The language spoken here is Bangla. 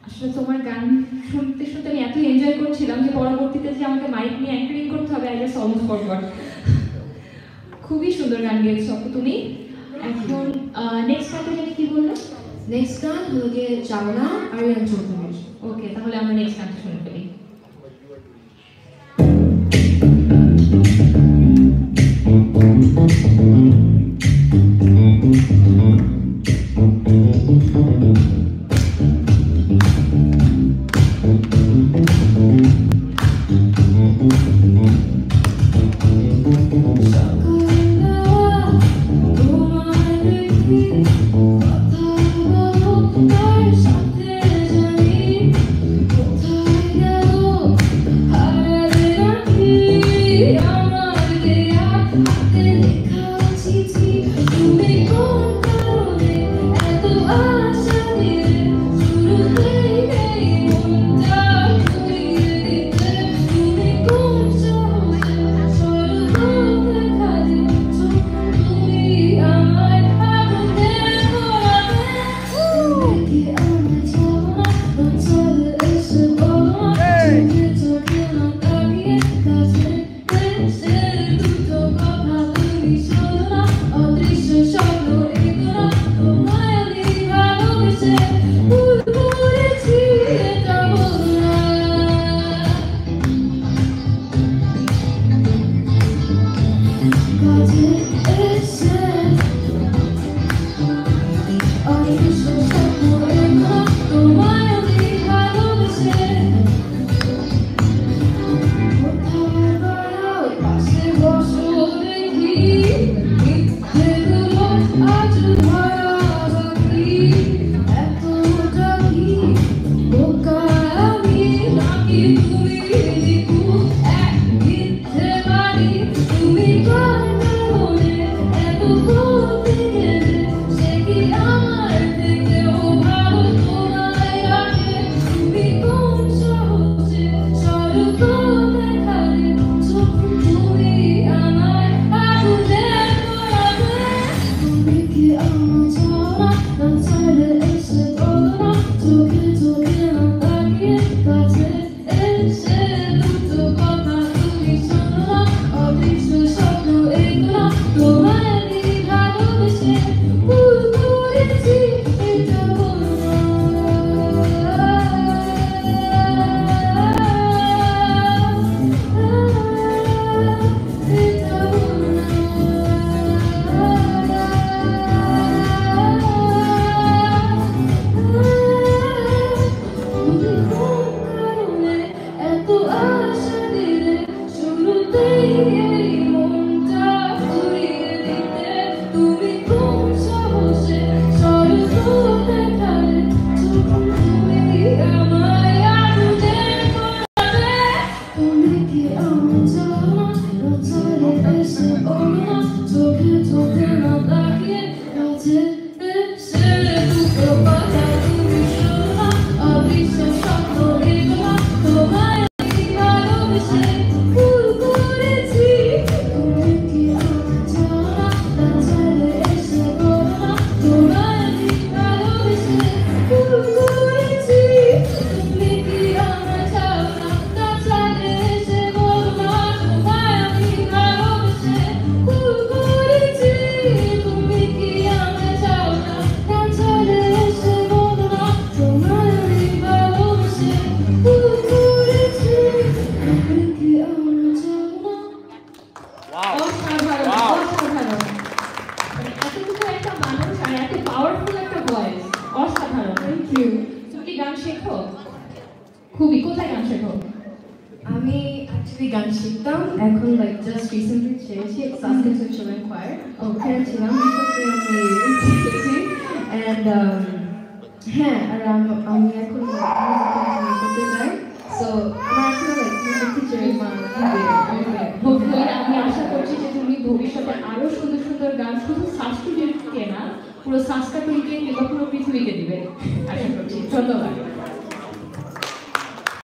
আসলে তোমার গান শুনতে শুনতে আমি এত এনজয় করছিলাম যে পরবর্তীতে যে আমাকে মাইক নিয়ে অ্যাঙ্কারিং করতে হবে আই জাস্ট অলমোস্ট ফরগট। খুবই সুন্দর গান গেয়েছো আপু তুমি। এখন নেক্সট গানটা যেটা কি বললো? নেক্সট গান হলো গিয়ে চাওনা আরিয়ান চৌধুরীর। ওকে, তাহলে আমরা নেক্সট গানটা শুনে ফেলি। খুবই কোথায় গান শেখো? আমি অ্যাকচুয়ালি গান শিখতাম, এখন লাইক জাস্ট রিসেন্টলি ছেড়েছি সাসপেন্স চিলড্রেন কোয়ার। ওখানে ছিলাম শিখেছি এন্ড হ্যাঁ, আর আমি এখন করতে চাই। সো আমার এখন লাইক মিউজিক টিচার হোপফুলি আমি আশা করছি যে তুমি ভবিষ্যতে আরো সুন্দর সুন্দর গান শুধু সাবস্টিটিউটকে না পুরো সাবস্টিটিউটকে কিংবা